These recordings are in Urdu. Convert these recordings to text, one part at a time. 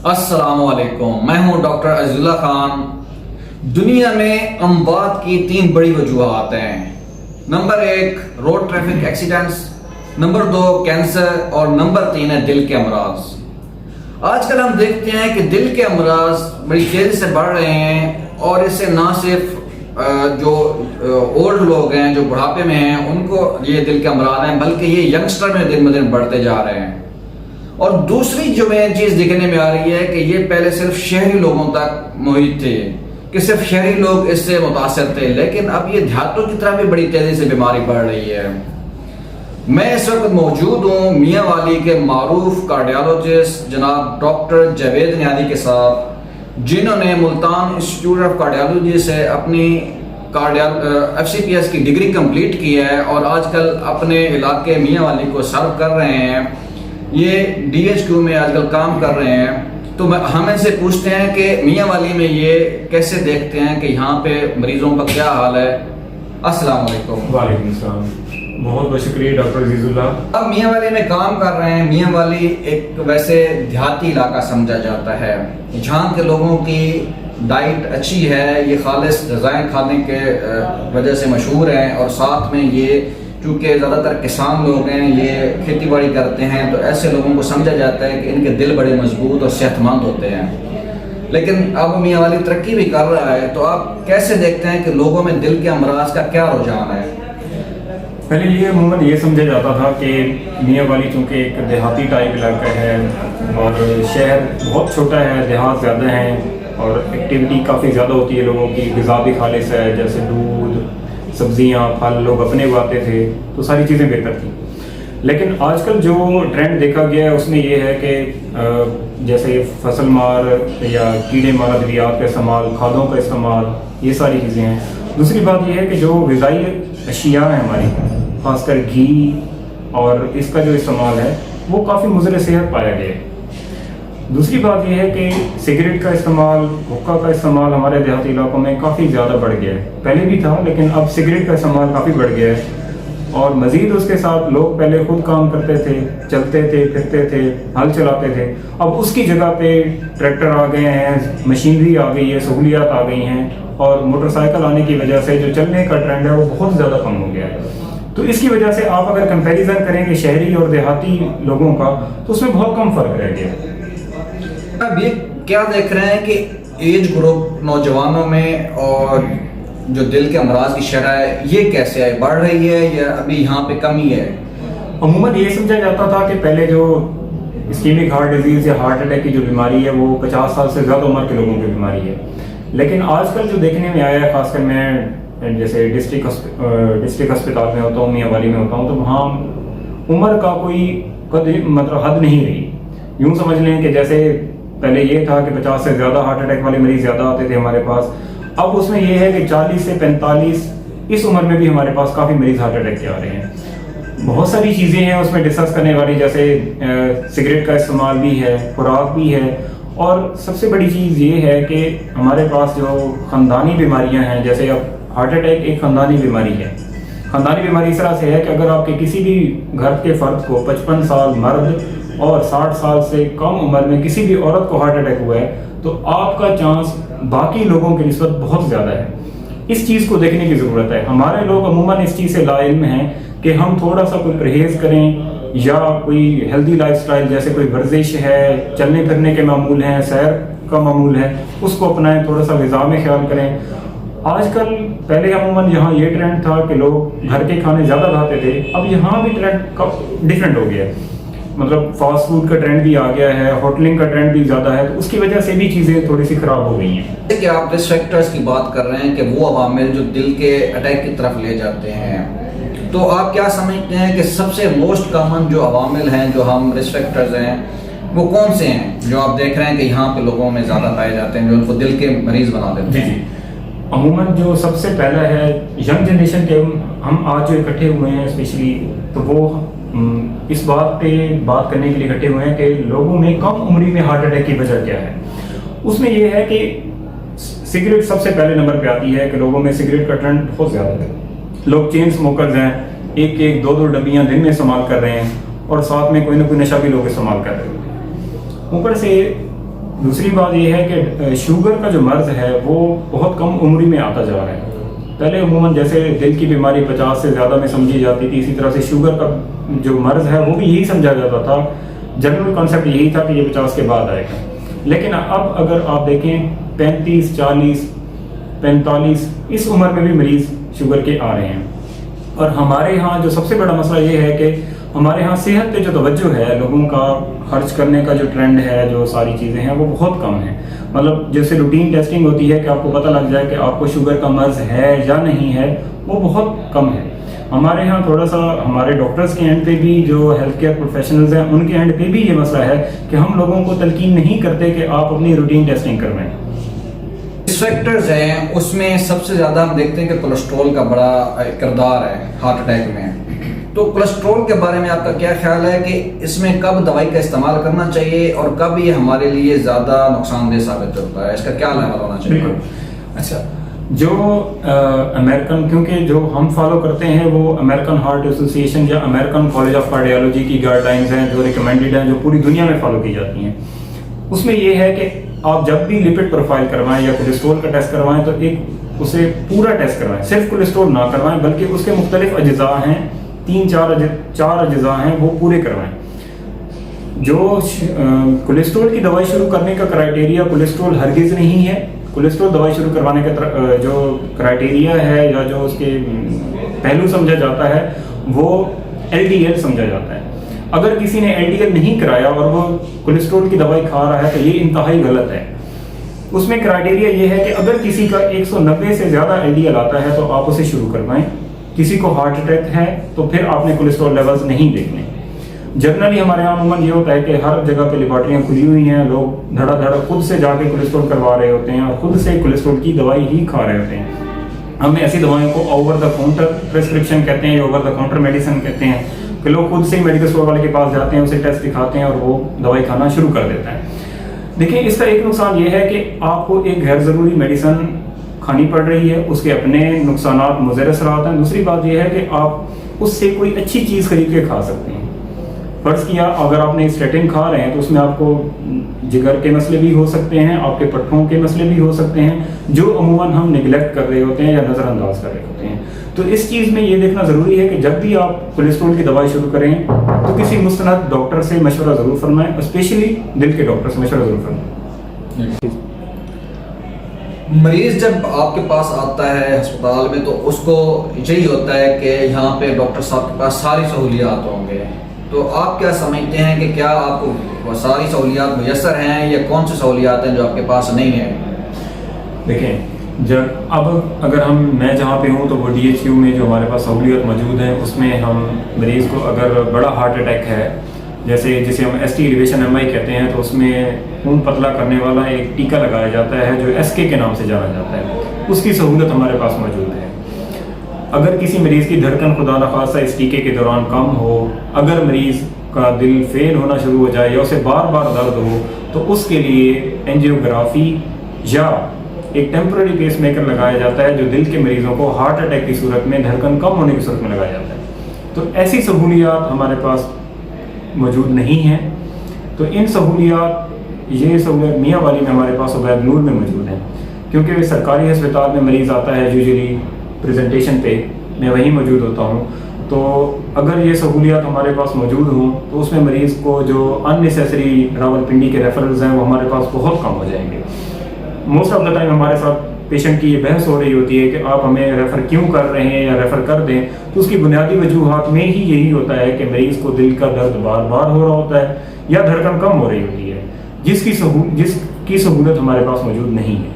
السلام علیکم، میں ہوں ڈاکٹر عزیز اللہ خان۔ دنیا میں اموات کی 3 بڑی وجوہات ہیں۔ Number 1 road traffic accidents, number 2 cancer اور نمبر 3 ہے دل کے امراض۔ آج کل ہم دیکھتے ہیں کہ دل کے امراض بڑی تیزی سے بڑھ رہے ہیں، اور اس سے نہ صرف جو اولڈ لوگ ہیں جو بڑھاپے میں ہیں ان کو یہ دل کے امراض ہیں، بلکہ یہ ینگسٹر میں دن بدن بڑھتے جا رہے ہیں۔ اور دوسری جو میں چیز دیکھنے میں آ رہی ہے کہ یہ پہلے صرف شہری لوگوں تک محیط تھے، کہ صرف شہری لوگ اس سے متاثر تھے، لیکن اب یہ دیہاتوں کی طرف بھی بڑی تیزی سے بیماری بڑھ رہی ہے۔ میں اس وقت موجود ہوں میاں والی کے معروف کارڈیالوجسٹ جناب ڈاکٹر جاوید نیازی کے ساتھ، جنہوں نے ملتان انسٹیٹیوٹ آف کارڈیالوجی سے اپنی FCPS کی ڈگری کمپلیٹ کی ہے، اور آج کل اپنے علاقے میاں والی کو سرو کر رہے ہیں۔ یہ DHQ میں آج کل کام کر رہے ہیں۔ تو ہم ان سے پوچھتے ہیں کہ میاں والی میں یہ کیسے دیکھتے ہیں کہ یہاں پہ مریضوں کا کیا حال ہے۔ السلام علیکم۔ وعلیکم السلام، بہت بہت شکریہ ڈاکٹر عزیز اللہ۔ اب میاں والی میں کام کر رہے ہیں۔ میاں والی ایک ویسے دیہاتی علاقہ سمجھا جاتا ہے، جہاں کے لوگوں کی ڈائٹ اچھی ہے، یہ خالص غذائیں کھانے کے وجہ سے مشہور ہیں، اور ساتھ میں یہ چونکہ زیادہ تر کسان لوگ ہیں، یہ کھیتی باڑی کرتے ہیں، تو ایسے لوگوں کو سمجھا جاتا ہے کہ ان کے دل بڑے مضبوط اور صحت مند ہوتے ہیں۔ لیکن اب میاں والی ترقی بھی کر رہا ہے، تو آپ کیسے دیکھتے ہیں کہ لوگوں میں دل کے امراض کا کیا رجحان ہے؟ پہلے یہ عموماً یہ سمجھا جاتا تھا کہ میاں والی چونکہ ایک دیہاتی ٹائپ علاقہ ہے، اور شہر بہت چھوٹا ہے، دیہات زیادہ ہیں، اور ایکٹیویٹی کافی زیادہ ہوتی ہے لوگوں کی، غذا بھی خالص ہے، جیسے دودھ، سبزیاں، پھل لوگ اپنے اگاتے تھے، تو ساری چیزیں بہتر تھیں۔ لیکن آج کل جو ٹرینڈ دیکھا گیا ہے اس میں یہ ہے کہ جیسے فصل مار یا کیڑے مار ادویات کا استعمال، کھادوں کا استعمال، یہ ساری چیزیں ہیں۔ دوسری بات یہ ہے کہ جو غذائی اشیاء ہیں ہماری، خاص کر گھی اور اس کا جو استعمال ہے وہ کافی مضر صحت پایا گیا ہے۔ دوسری بات یہ ہے کہ سگریٹ کا استعمال، حقہ کا استعمال ہمارے دیہاتی علاقوں میں کافی زیادہ بڑھ گیا ہے۔ پہلے بھی تھا، لیکن اب سگریٹ کا استعمال کافی بڑھ گیا ہے، اور مزید اس کے ساتھ لوگ پہلے خود کام کرتے تھے، چلتے تھے، پھرتے تھے، ہل چلاتے تھے، اب اس کی جگہ پہ ٹریکٹر آ گئے ہیں، مشینری آ گئی ہے، سہولیات آ گئی ہیں، اور موٹر سائیکل آنے کی وجہ سے جو چلنے کا ٹرینڈ ہے وہ بہت زیادہ کم ہو گیا ہے۔ تو اس کی وجہ سے آپ اگر کمپیریزن کریں کہ شہری اور دیہاتی لوگوں کا، تو اس میں بہت کم فرق رہ گیا ہے۔ اب یہ کیا دیکھ رہے ہیں کہ ایج گروپ نوجوانوں میں اور جو دل کے امراض کی شرح ہے یہ کیسے ہے، بڑھ رہی ہے یا ابھی یہاں پہ کمی ہے؟ عموماً یہ سمجھا جاتا تھا کہ پہلے جو اسکیمک ہارٹ ڈیزیز یا ہارٹ اٹیک کی جو بیماری ہے وہ 50 سال سے زیادہ عمر کے لوگوں کی بیماری ہے، لیکن آج کل جو دیکھنے میں آیا ہے، خاص کر میں جیسے ڈسٹرکٹ ہسپتال میں ہوتا ہوں، میاں والی میں ہوتا ہوں، تو وہاں عمر کا کوئی مطلب حد نہیں رہی۔ یوں سمجھ لیں کہ جیسے پہلے یہ تھا کہ 50 سے زیادہ ہارٹ اٹیک والے مریض زیادہ آتے تھے ہمارے پاس، اب اس میں یہ ہے کہ 40 سے 45 اس عمر میں بھی ہمارے پاس کافی مریض ہارٹ اٹیک کے آ رہے ہیں۔ بہت ساری چیزیں ہیں اس میں ڈسکس کرنے والی، جیسے سگریٹ کا استعمال بھی ہے، خوراک بھی ہے، اور سب سے بڑی چیز یہ ہے کہ ہمارے پاس جو خاندانی بیماریاں ہیں، جیسے اب ہارٹ اٹیک ایک خاندانی بیماری ہے۔ خاندانی بیماری اس طرح سے ہے کہ اگر آپ کے کسی بھی گھر کے فرد کو 55 سال مرد اور 60 سال سے کم عمر میں کسی بھی عورت کو ہارٹ اٹیک ہوا ہے، تو آپ کا چانس باقی لوگوں کی نسبت بہت زیادہ ہے۔ اس چیز کو دیکھنے کی ضرورت ہے۔ ہمارے لوگ عموماً اس چیز سے لا علم ہیں کہ ہم تھوڑا سا کوئی پرہیز کریں، یا کوئی ہیلدی لائف سٹائل، جیسے کوئی ورزش ہے، چلنے پھرنے کے معمول ہیں، سیر کا معمول ہے، اس کو اپنائیں، تھوڑا سا غذا میں خیال کریں۔ آج کل پہلے عموماً یہاں یہ ٹرینڈ تھا کہ لوگ گھر کے کھانے زیادہ کھاتے تھے، اب یہاں بھی ٹرینڈ ڈفرینٹ ہو گیا ہے، مطلب فاسٹ فوڈ کا ٹرینڈ بھی آ گیا ہے، ہوٹلنگ کا ٹرینڈ بھی زیادہ ہے، تو اس کی وجہ سے بھی چیزیں تھوڑی سی خراب ہو گئی ہیں۔ کہ آپ رسک فیکٹرز کی بات کر رہے ہیں کہ وہ عوامل جو دل کے اٹیک کی طرف لے جاتے ہیں، تو آپ کیا سمجھتے ہیں کہ سب سے موسٹ کامن جو عوامل ہیں، جو ہم رسک فیکٹرز ہیں، وہ کون سے ہیں جو آپ دیکھ رہے ہیں کہ یہاں پہ لوگوں میں زیادہ پائے جاتے ہیں، جو ان کو دل کے مریض بنا دیتے ہیں؟ جی، عموماً جو سب سے پہلا ہے ینگ جنریشن کے، ہم آج جو اکٹھے ہوئے ہیں اسپیشلی، تو وہ اس بات پہ بات کرنے کے لیے اکٹھے ہوئے ہیں کہ لوگوں میں کم عمری میں ہارٹ اٹیک کی وجہ کیا ہے۔ اس میں یہ ہے کہ سگریٹ سب سے پہلے نمبر پہ آتی ہے، کہ لوگوں میں سگریٹ کا ٹرینڈ بہت زیادہ ہے۔ لوگ چین اسموکرز ہیں، ایک دو ڈبیاں دن میں استعمال کر رہے ہیں، اور ساتھ میں کوئی نہ کوئی نشہ بھی لوگ استعمال کر رہے ہیں۔ اوپر سے دوسری بات یہ ہے کہ شوگر کا جو مرض ہے وہ بہت کم عمری میں آتا جا رہا ہے. پہلے عموماً جیسے دل کی بیماری 50 سے زیادہ میں سمجھی جاتی تھی، اسی طرح سے شوگر کا جو مرض ہے وہ بھی یہی سمجھا جاتا تھا. جنرل کانسیپٹ یہی تھا کہ یہ 50 کے بعد آئے گا. لیکن اب اگر آپ دیکھیں 35 40 45 اس عمر میں بھی مریض شوگر کے آ رہے ہیں. اور ہمارے ہاں جو سب سے بڑا مسئلہ یہ ہے کہ ہمارے ہاں صحت پہ جو توجہ ہے، لوگوں کا خرچ کرنے کا جو ٹرینڈ ہے، جو ساری چیزیں ہیں وہ بہت کم ہیں. مطلب جیسے روٹین ٹیسٹنگ ہوتی ہے کہ آپ کو پتہ لگ جائے کہ آپ کو شوگر کا مرض ہے یا نہیں ہے، وہ بہت کم ہے. ہمارے ہاں تھوڑا سا ہمارے ڈاکٹرز کے اینڈ پہ بھی، جو ہیلتھ کیئر پروفیشنلز ہیں ان کے اینڈ پہ بھی یہ مسئلہ ہے کہ ہم لوگوں کو تلقین نہیں کرتے کہ آپ اپنی روٹین ٹیسٹنگ کروائیں. فیکٹرز ہیں اس میں سب سے زیادہ ہم دیکھتے ہیں کہ کولیسٹرول کا بڑا کردار ہے ہارٹ اٹیک میں. تو کولیسٹرول کے بارے میں آپ کا کیا خیال ہے کہ اس میں کب دوائی کا استعمال کرنا چاہیے اور کب یہ ہمارے لیے زیادہ نقصان دہ ثابت ہوتا ہے؟ اس کا کیا لیول ہونا چاہیے؟ اچھا، جو امریکن، کیونکہ جو ہم فالو کرتے ہیں وہ امریکن ہارٹ ایسوسیشن یا امریکن کالج آف کارڈیالوجی کی گائیڈ لائنز ہیں جو ریکمینڈیڈ ہیں، جو پوری دنیا میں فالو کی جاتی ہیں. اس میں یہ ہے کہ آپ جب بھی لپڈ پروفائل کروائیں یا کولیسٹرول کا ٹیسٹ کروائیں تو ایک اسے پورا ٹیسٹ کروائیں. صرف کولیسٹرول نہ کروائیں بلکہ اس کے مختلف اجزاء ہیں، 3-4 اجزاء ہیں، وہ پورے کروائیں. جو کولیسٹرول کی دوائی شروع کرنے کا کرائٹیریا کولیسٹرول ہرگز نہیں ہے. کولیسٹرول دوائی شروع کروانے کا جو کرائٹیریا ہے یا جو اس کے پہلو سمجھا جاتا ہے وہ LDL سمجھا جاتا ہے. اگر کسی نے LDL نہیں کرایا اور وہ کولیسٹرول کی دوائی کھا رہا ہے تو یہ انتہائی غلط ہے. اس میں کرائٹیریا یہ ہے کہ اگر کسی کا 190 سے زیادہ LDL آتا ہے تو آپ اسے شروع کروائیں. کسی کو ہارٹ اٹیک ہے تو پھر آپ نے کولیسٹرول لیولز نہیں دیکھنے. جنرلی ہمارے یہاں عموماً یہ ہوتا ہے کہ ہر جگہ پہ لیبارٹریاں کھلی ہوئی ہیں، لوگ دھڑا دھڑا خود سے جا کے کولیسٹرول کروا رہے ہوتے ہیں اور خود سے کولیسٹرول کی دوائی ہی کھا رہے ہوتے ہیں. ہم ایسی دوائوں کو اوور دا کاؤنٹر پرسکرپشن کہتے ہیں یا اوور دا کاؤنٹر میڈیسن کہتے ہیں کہ لوگ خود سے میڈیکل اسٹور والے کے پاس جاتے ہیں، اسے ٹیسٹ دکھاتے ہیں اور وہ دوائی کھانا شروع کر دیتا ہے. دیکھیں، اس کا ایک نقصان یہ ہے کہ آپ کو ایک غیر ضروری میڈیسن کھانی پڑ رہی ہے، اس کے اپنے نقصانات مضر اثرات ہیں. دوسری بات یہ ہے کہ آپ اس سے کوئی اچھی چیز خرید کے کھا سکتے ہیں. فرض کیا اگر آپ نے اسٹیٹن کھا رہے ہیں تو اس میں آپ کو جگر کے مسئلے بھی ہو سکتے ہیں، آپ کے پٹھوں کے مسئلے بھی ہو سکتے ہیں، جو عموماً ہم نگلیکٹ کر رہے ہوتے ہیں یا نظر انداز کر رہے ہوتے ہیں. تو اس چیز میں یہ دیکھنا ضروری ہے کہ جب بھی آپ کولیسٹرول کی دوائی شروع کریں تو کسی مستند ڈاکٹر سے مشورہ ضرور فرمائیں، اسپیشلی دل کے ڈاکٹر سے مشورہ ضرور فرمائیں. مریض جب آپ کے پاس آتا ہے ہسپتال میں تو اس کو یہی ہوتا ہے کہ یہاں پہ ڈاکٹر صاحب کے پاس ساری سہولیات ہوں گے. تو آپ کیا سمجھتے ہیں کہ کیا آپ کو ساری سہولیات میسر ہیں یا کون سی سہولیات ہیں جو آپ کے پاس نہیں ہیں؟ دیکھیں، جب اگر میں جہاں پہ ہوں تو وہ DHU میں جو ہمارے پاس سہولیات موجود ہیں اس میں ہم مریض کو اگر بڑا ہارٹ اٹیک ہے، جسے ہم ST ایلیویشن MI کہتے ہیں، تو اس میں خون پتلا کرنے والا ایک ٹیکہ لگایا جاتا ہے جو SK کے نام سے جانا جاتا ہے. اس کی سہولت ہمارے پاس موجود ہے. اگر کسی مریض کی دھڑکن خدا نخواستہ اس ٹیکے کے دوران کم ہو، اگر مریض کا دل فیل ہونا شروع ہو جائے یا اسے بار بار درد ہو تو اس کے لیے اینجیوگرافی یا ایک ٹیمپرری پیس میکر لگایا جاتا ہے جو دل کے مریضوں کو ہارٹ اٹیک کی صورت میں دھڑکن کم ہونے کی صورت میں لگایا جاتا ہے. تو ایسی سہولیات ہمارے پاس موجود نہیں ہیں. تو ان یہ سہولیات میاں والی میں ہمارے پاس عبید نور میں موجود ہیں، کیونکہ سرکاری ہسپتال میں مریض آتا ہے یوزلی پریزنٹیشن پہ، میں وہیں موجود ہوتا ہوں. تو اگر یہ سہولیات ہمارے پاس موجود ہوں تو اس میں مریض کو جو ان نیسیسری راولپنڈی کے ریفرلز ہیں وہ ہمارے پاس بہت کم ہو جائیں گے. موسٹ آف دا ٹائم ہمارے ساتھ پیشنٹ کی یہ بحث ہو رہی ہوتی ہے کہ آپ ہمیں ریفر کیوں کر رہے ہیں یا ریفر کر دیں، تو اس کی بنیادی وجوہات میں ہی یہی ہوتا ہے کہ مریض کو دل کا درد بار بار ہو رہا ہوتا ہے یا دھڑکن کم ہو رہی ہوتی ہے، جس کی سہولت ہمارے پاس موجود نہیں ہے.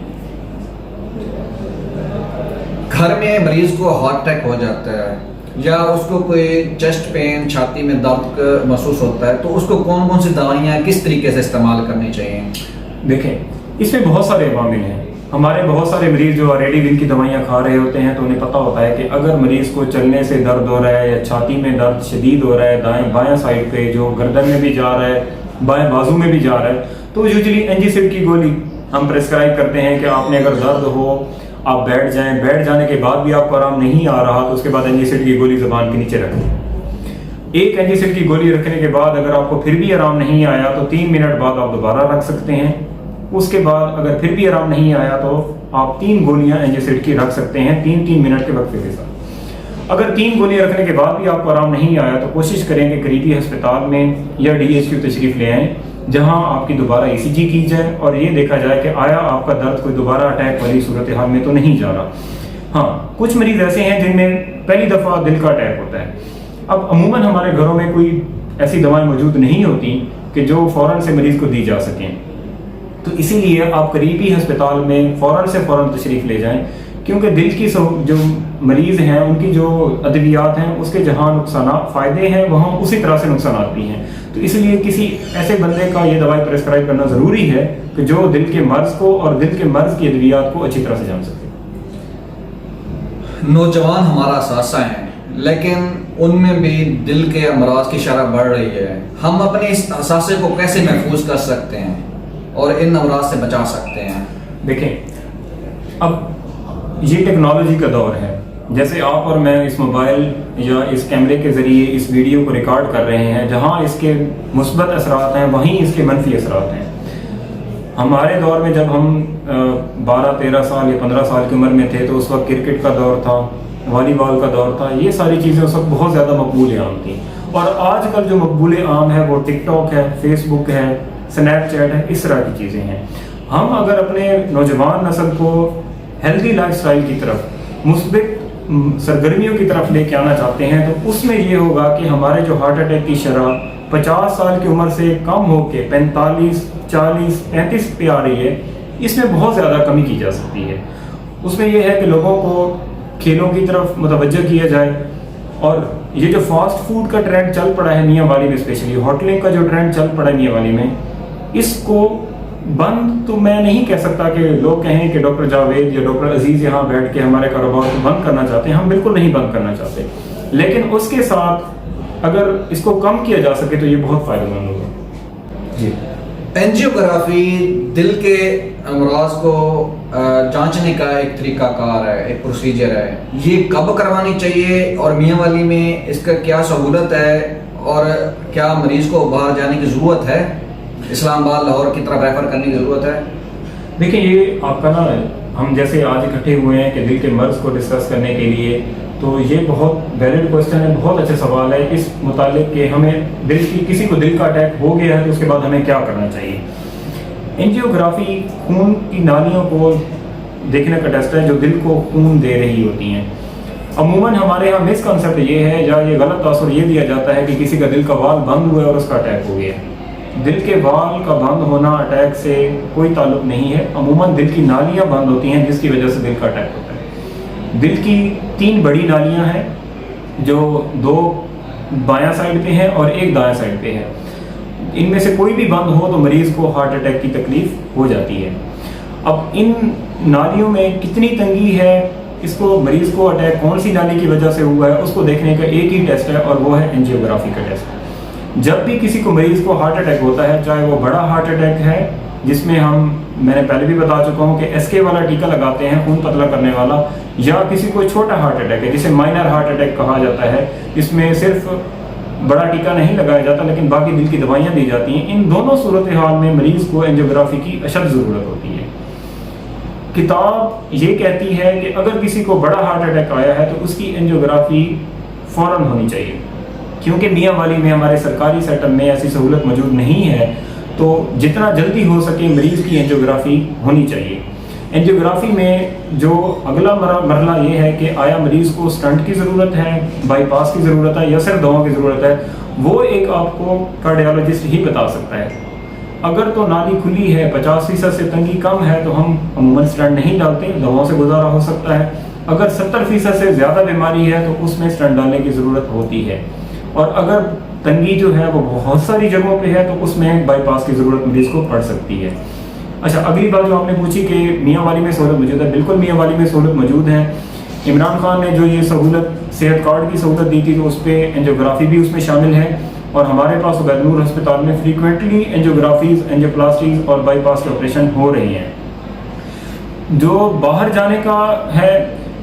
گھر میں مریض کو ہارٹ اٹیک ہو جاتا ہے یا اس کو کوئی چیسٹ پین، چھاتی میں درد محسوس ہوتا ہے تو اس کو کون کون سی دوائیاں کس طریقے سے استعمال کرنی چاہیے؟ دیکھیں، اس میں بہت سارے عوامل ہیں. ہمارے بہت سارے مریض جو آلریڈی دل کی دوائیاں کھا رہے ہوتے ہیں تو انہیں پتہ ہوتا ہے کہ اگر مریض کو چلنے سے درد ہو رہا ہے یا چھاتی میں درد شدید ہو رہا ہے دائیں بائیں سائڈ پہ، جو گردن میں بھی جا رہا ہے، بائیں بازو میں بھی جا رہا ہے، تو یوزلی اینجیسڈ کی گولی ہم پرسکرائب کرتے ہیں کہ آپ نے اگر درد ہو آپ بیٹھ جائیں، بیٹھ جانے کے بعد بھی آپ کو آرام نہیں آ رہا تو اس کے بعد اینجیسڈ کی گولی زبان کے نیچے رکھ دیں. ایک اینجیسڈ کی گولی رکھنے کے بعد اگر آپ کو پھر بھی آرام نہیں آیا تو 3 منٹ بعد آپ دوبارہ رکھ سکتے ہیں. اس کے بعد اگر پھر بھی آرام نہیں آیا تو آپ 3 گولیاں اینجیوسیڈ کی رکھ سکتے ہیں 3 منٹ کے وقفے کے ساتھ۔ اگر 3 گولیاں رکھنے کے بعد بھی آپ کو آرام نہیں آیا تو کوشش کریں کہ قریبی ہسپتال میں یا DHQ تشریف لے آئیں، جہاں آپ کی دوبارہ ECG کی جائے اور یہ دیکھا جائے کہ آیا آپ کا درد کوئی دوبارہ اٹیک والی صورتحال میں تو نہیں جا رہا۔ ہاں، کچھ مریض ایسے ہیں جن میں پہلی دفعہ دل کا اٹیک ہوتا ہے۔ اب عموماً ہمارے گھروں میں کوئی ایسی دوائیں موجود نہیں ہوتی کہ جو فوراً سے مریض کو دی جا سکیں، تو اسی لیے آپ قریبی ہسپتال میں فوراً تشریف لے جائیں، کیونکہ دل کی جو مریض ہیں ان کی جو ادویات ہیں اس کے جہاں نقصانات فائدے ہیں وہاں اسی طرح سے نقصانات بھی ہیں، تو اس لیے کسی ایسے بندے کا یہ دوائی پرسکرائب کرنا ضروری ہے کہ جو دل کے مرض کو اور دل کے مرض کی ادویات کو اچھی طرح سے جان سکے۔ نوجوان ہمارا اثاثہ ہیں، لیکن ان میں بھی دل کے امراض کی شرح بڑھ رہی ہے۔ ہم اپنے اس اثاثے کو کیسے محفوظ کر سکتے ہیں اور ان امراض سے بچا سکتے ہیں؟ دیکھیں، اب یہ ٹیکنالوجی کا دور ہے، جیسے آپ اور میں اس موبائل یا اس کیمرے کے ذریعے اس ویڈیو کو ریکارڈ کر رہے ہیں، جہاں اس کے مثبت اثرات ہیں وہیں اس کے منفی اثرات ہیں۔ ہمارے دور میں جب ہم 12-13 سال یا 15 سال کی عمر میں تھے تو اس وقت کرکٹ کا دور تھا، والی بال کا دور تھا، یہ ساری چیزیں اس وقت بہت زیادہ مقبول عام تھیں، اور آج کل جو مقبول عام ہے وہ ٹک ٹاک ہے، فیس بک ہے، سنیپ چیٹ ہے، اس طرح کی چیزیں ہیں۔ ہم اگر اپنے نوجوان نسل کو ہیلدی لائف سٹائل کی طرف، مثبت سرگرمیوں کی طرف لے کے آنا چاہتے ہیں تو اس میں یہ ہوگا کہ ہمارے جو ہارٹ اٹیک کی شرح 50 سال کی عمر سے کم ہو کے 45, 40, 35 پہ آ رہی ہے، اس میں بہت زیادہ کمی کی جا سکتی ہے۔ اس میں یہ ہے کہ لوگوں کو کھیلوں کی طرف متوجہ کیا جائے، اور یہ جو فاسٹ فوڈ کا ٹرینڈ چل پڑا ہے میاں والی میں، اسپیشلی ہوٹلنگ کا جو ٹرینڈ چل پڑا ہے میاں والی میں، اس کو بند تو میں نہیں کہہ سکتا کہ لوگ کہیں کہ ڈاکٹر جاوید یا ڈاکٹر عزیز یہاں بیٹھ کے ہمارے کاروبار کو بند کرنا چاہتے ہیں، ہم بالکل نہیں بند کرنا چاہتے، لیکن اس کے ساتھ اگر اس کو کم کیا جا سکے تو یہ بہت فائدہ مند ہوگا۔ جی، اینجیوگرافی دل کے امراض کو جانچنے کا ایک طریقہ کار ہے، ایک پروسیجر ہے، یہ کب کروانی چاہیے اور میاں والی میں اس کا کیا سہولت ہے، اور کیا مریض کو باہر جانے کی ضرورت ہے، اسلام آباد لاہور کی طرف ریفر کرنے کی ضرورت ہے؟ دیکھیں، یہ آپ کا نا، ہم جیسے آج اکٹھے ہوئے ہیں کہ دل کے مرض کو ڈسکس کرنے کے لیے، تو یہ بہت ویلڈ کوشچن ہے، بہت اچھا سوال ہے اس متعلق کہ ہمیں کسی کو دل کا اٹیک ہو گیا ہے تو اس کے بعد ہمیں کیا کرنا چاہیے۔ اینجیوگرافی خون کی نالیوں کو دیکھنے کا ٹیسٹ ہے جو دل کو خون دے رہی ہوتی ہیں۔ عموماً ہمارے یہاں مس کنسیپٹ یہ ہے یا یہ غلط تاثر یہ دیا جاتا ہے کہ کسی کا دل کا وال بند ہوا ہے اور اس کا اٹیک ہو گیا ہے۔ دل کے وال کا بند ہونا اٹیک سے کوئی تعلق نہیں ہے، عموماً دل کی نالیاں بند ہوتی ہیں جس کی وجہ سے دل کا اٹیک ہوتا ہے۔ دل کی 3 بڑی نالیاں ہیں جو 2 بایاں سائڈ پہ ہیں اور 1 دایاں سائڈ پہ ہے، ان میں سے کوئی بھی بند ہو تو مریض کو ہارٹ اٹیک کی تکلیف ہو جاتی ہے۔ اب ان نالیوں میں کتنی تنگی ہے، اس کو مریض کو اٹیک کون سی نالی کی وجہ سے ہوا ہے اس کو دیکھنے کا ایک ہی ٹیسٹ ہے اور وہ ہے اینجیوگرافی کا ٹیسٹ۔ جب بھی کسی کو مریض کو ہارٹ اٹیک ہوتا ہے، چاہے وہ بڑا ہارٹ اٹیک ہے جس میں میں نے پہلے بھی بتا چکا ہوں کہ SK والا ٹیکہ لگاتے ہیں، خون پتلا کرنے والا، یا کسی کو چھوٹا ہارٹ اٹیک ہے جسے مائنر ہارٹ اٹیک کہا جاتا ہے، اس میں صرف بڑا ٹیکہ نہیں لگایا جاتا لیکن باقی دل کی دوائیاں دی جاتی ہیں، ان دونوں صورتحال میں مریض کو اینجیوگرافی کی اشد ضرورت ہوتی ہے۔ کتاب یہ کہتی ہے کہ اگر کسی کو بڑا ہارٹ اٹیک آیا ہے تو اس کی اینجیوگرافی فوراً ہونی چاہیے، کیونکہ میاں والی میں ہمارے سرکاری سیٹر میں ایسی سہولت موجود نہیں ہے، تو جتنا جلدی ہو سکے مریض کی اینجیوگرافی ہونی چاہیے۔ اینجیوگرافی میں جو اگلا مرحلہ یہ ہے کہ آیا مریض کو اسٹنٹ کی ضرورت ہے، بائی پاس کی ضرورت ہے یا صرف دواؤں کی ضرورت ہے، وہ ایک آپ کو کارڈیالوجسٹ ہی بتا سکتا ہے۔ اگر تو نالی کھلی ہے، 50% سے تنگی کم ہے تو ہم عموماً اسٹنٹ نہیں ڈالتے، دواؤں سے گزارا ہو سکتا ہے۔ اگر 70% سے زیادہ بیماری ہے تو اس میں اسٹنٹ ڈالنے کی ضرورت ہوتی ہے، اور اگر تنگی جو ہے وہ بہت ساری جگہوں پہ ہے تو اس میں بائی پاس کی ضرورت مریض کو پڑ سکتی ہے۔ اچھا، اگلی بات جو آپ نے پوچھی کہ میاں والی میں سہولت موجود ہے، بالکل میاں والی میں سہولت موجود ہے۔ عمران خان نے جو یہ سہولت صحت کارڈ کی سہولت دی تھی تو اس پہ اینجیوگرافی بھی اس میں شامل ہے، اور ہمارے پاس عبید نور ہسپتال میں فریکوینٹلی اینجیوگرافیز، اینجیوپلاسٹیز اور بائی پاس کے آپریشن ہو رہی ہیں۔ جو باہر جانے کا ہے،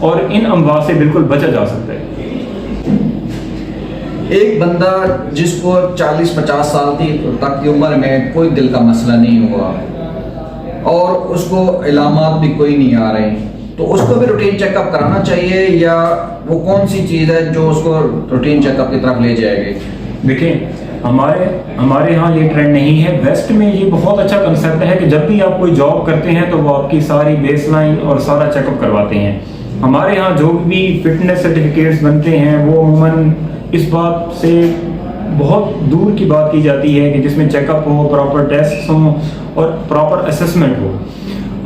اور ان امراض سے بالکل بچا جا سکتا ہے۔ ایک بندہ جس کو 40-50 سال تک کی عمر میں کوئی دل کا مسئلہ نہیں ہوا اور اس کو علامات بھی کوئی نہیں آ رہے، تو اس کو بھی روٹین چیک اپ کرانا چاہیے، یا وہ کون سی چیز ہے جو اس کو روٹین چیک اپ کی طرف لے جائے گی؟ دیکھیں، ہمارے ہاں یہ ٹرینڈ نہیں ہے، ویسٹ میں یہ بہت اچھا کنسیپٹ ہے کہ جب بھی آپ کوئی جاب کرتے ہیں تو وہ آپ کی ساری بیس لائن اور سارا چیک اپ کرواتے ہیں۔ ہمارے ہاں جو بھی فٹنس سرٹیفکیٹس بنتے ہیں وہ عموماً اس بات سے بہت دور کی بات کی جاتی ہے کہ جس میں چیک اپ ہو، پراپر ٹیسٹ ہوں اور پراپر اسیسمنٹ ہو۔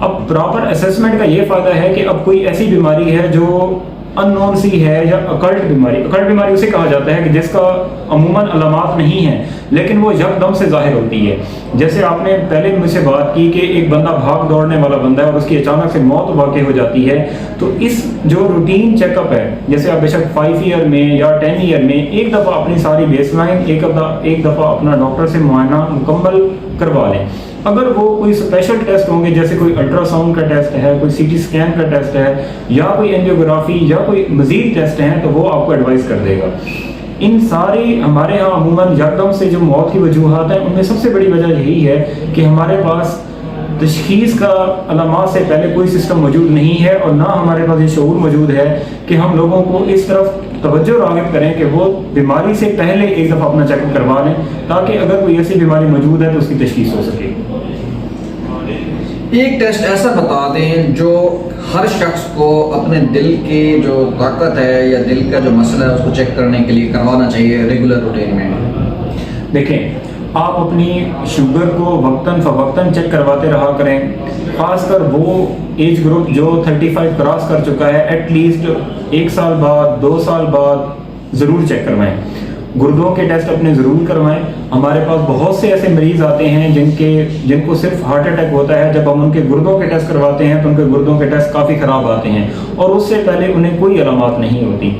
اب پراپر اسیسمنٹ کا یہ فائدہ ہے کہ اب کوئی ایسی بیماری ہے جو ان نون سی ہے یا اکلٹ بیماری اسے کہا جاتا ہے کہ جس کا عموماً علامات نہیں ہیں لیکن وہ یکدم سے ظاہر ہوتی ہے۔ جیسے آپ نے پہلے مجھ سے بات کی کہ ایک بندہ بھاگ دوڑنے والا بندہ ہے اور اس کی اچانک سے موت واقع ہو جاتی ہے، تو اس جو روٹین چیک اپ ہے، جیسے آپ بے شک 5 ایئر میں یا 10 ایئر میں ایک دفعہ اپنی ساری بیس لائن ایک دفعہ اپنا ڈاکٹر سے معائنہ مکمل کروا لیں۔ اگر وہ کوئی اسپیشل ٹیسٹ ہوں گے، جیسے کوئی الٹرا ساؤنڈ کا ٹیسٹ ہے، کوئی سی ٹی اسکین کا ٹیسٹ ہے، یا کوئی اینجیوگرافی یا کوئی مزید ٹیسٹ ہیں، تو وہ آپ کو ایڈوائز کر دے گا۔ ان ساری ہمارے ہاں عموماً یکدم سے جو موت کی وجوہات ہیں ان میں سب سے بڑی وجہ یہی ہے کہ ہمارے پاس تشخیص کا علامات سے پہلے کوئی سسٹم موجود نہیں ہے، اور نہ ہمارے پاس یہ شعور موجود ہے کہ ہم لوگوں کو اس طرف توجہ راغب کریں کہ وہ بیماری سے پہلے ایک دفعہ اپنا چیک اپ کروا لیں، تاکہ اگر کوئی ایسی بیماری موجود ہے تو اس کی تشخیص ہو سکے۔ ایک ٹیسٹ ایسا بتا دیں جو ہر شخص کو اپنے دل کی جو طاقت ہے یا دل کا جو مسئلہ ہے اس کو چیک کرنے کے لیے کروانا چاہیے ریگولر روٹین میں۔ دیکھیں، آپ اپنی شوگر کو وقتاً فوقتاً چیک کرواتے رہا کریں، خاص کر وہ ایج گروپ جو 35 کراس کر چکا ہے، ایٹ لیسٹ 1 سال بعد 2 سال بعد ضرور چیک کروائیں۔ گردوں کے ٹیسٹ اپنے ضرور کروائیں۔ ہمارے پاس بہت سے ایسے مریض آتے ہیں جن کو صرف ہارٹ اٹیک ہوتا ہے، جب ہم ان کے گردوں کے ٹیسٹ کرواتے ہیں تو ان کے گردوں کے ٹیسٹ کافی خراب آتے ہیں اور اس سے پہلے انہیں کوئی علامات نہیں ہوتی۔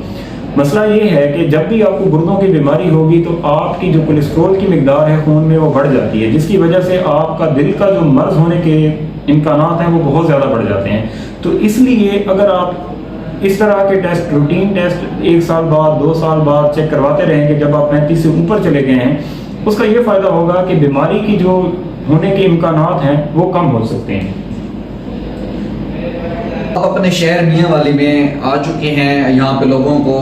مسئلہ یہ ہے کہ جب بھی آپ کو گردوں کی بیماری ہوگی تو آپ کی جو کولیسٹرول کی مقدار ہے خون میں وہ بڑھ جاتی ہے، جس کی وجہ سے آپ کا دل کا جو مرض ہونے کے امکانات ہیں وہ بہت زیادہ بڑھ جاتے ہیں۔ تو اس لیے اگر آپ اس طرح کے ٹیسٹ، روٹین ٹیسٹ 1 سال بعد 2 سال بعد چیک کرواتے رہیں گے، جب آپ 35 سے اوپر چلے گئے ہیں، اس کا یہ فائدہ ہوگا کہ بیماری کی جو ہونے کے امکانات ہیں وہ کم ہو سکتے ہیں۔ آپ اپنے شہر میاں والی میں آ چکے ہیں، یہاں پہ لوگوں کو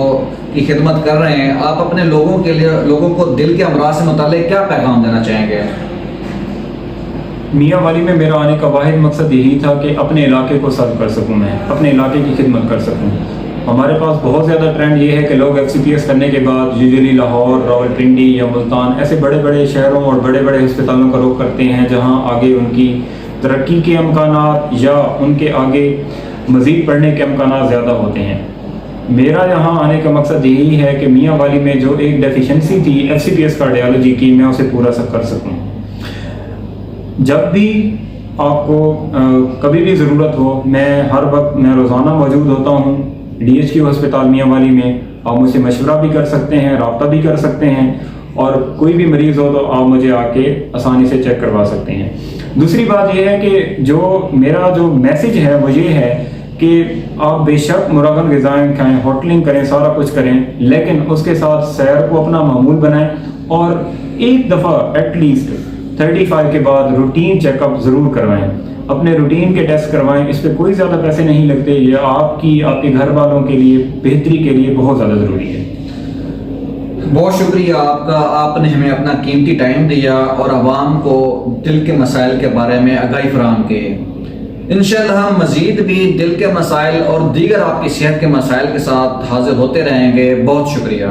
کی خدمت کر رہے ہیں، آپ اپنے لوگوں کو دل کے امراض سے متعلق کیا پیغام دینا چاہیں گے؟ میاں والی میں میرا آنے کا واحد مقصد یہی تھا کہ اپنے علاقے کو سرو کر سکوں، میں اپنے علاقے کی خدمت کر سکوں۔ ہمارے پاس بہت زیادہ ٹرینڈ یہ ہے کہ لوگ FCPS کرنے کے بعد یوزلی لاہور، راولپنڈی یا ملتان ایسے بڑے بڑے شہروں اور بڑے بڑے ہسپتالوں کا رخ کرتے ہیں، جہاں آگے ان کی ترقی کے امکانات یا ان کے آگے مزید پڑھنے کے امکانات زیادہ ہوتے ہیں۔ میرا یہاں آنے کا مقصد یہی ہے کہ میاں والی میں جو ایک ڈیفیشنسی تھی FCPS کارڈیالوجی کی، میں اسے پورا کر سکوں۔ جب بھی آپ کو کبھی بھی ضرورت ہو، ہر وقت میں روزانہ موجود ہوتا ہوں DHQ ہسپتال میاں والی میں۔ آپ مجھ سے مشورہ بھی کر سکتے ہیں، رابطہ بھی کر سکتے ہیں، اور کوئی بھی مریض ہو تو آپ مجھے آ کے آسانی سے چیک کروا سکتے ہیں۔ دوسری بات یہ ہے کہ میرا جو میسج ہے وہ یہ ہے کہ آپ بے شک مراغن غذائیں کھائیں، ہوٹلنگ کریں، سارا کچھ کریں، لیکن اس کے ساتھ سیر کو اپنا معمول بنائیں، اور ایک دفعہ ایٹ لیسٹ 35 کے بعد روٹین چیک اپ ضرور کروائیں، اپنے روٹین کے ٹیسٹ کروائیں۔ اس پہ کوئی زیادہ پیسے نہیں لگتے، یہ آپ کے گھر والوں کے لیے بہتری کے لیے بہت زیادہ ضروری ہے۔ بہت شکریہ آپ کا، آپ نے ہمیں اپنا قیمتی ٹائم دیا اور عوام کو دل کے مسائل کے بارے میں آگاہی فراہم کی۔ انشاءاللہ ہم مزید بھی دل کے مسائل اور دیگر آپ کی صحت کے مسائل کے ساتھ حاضر ہوتے رہیں گے۔ بہت شکریہ۔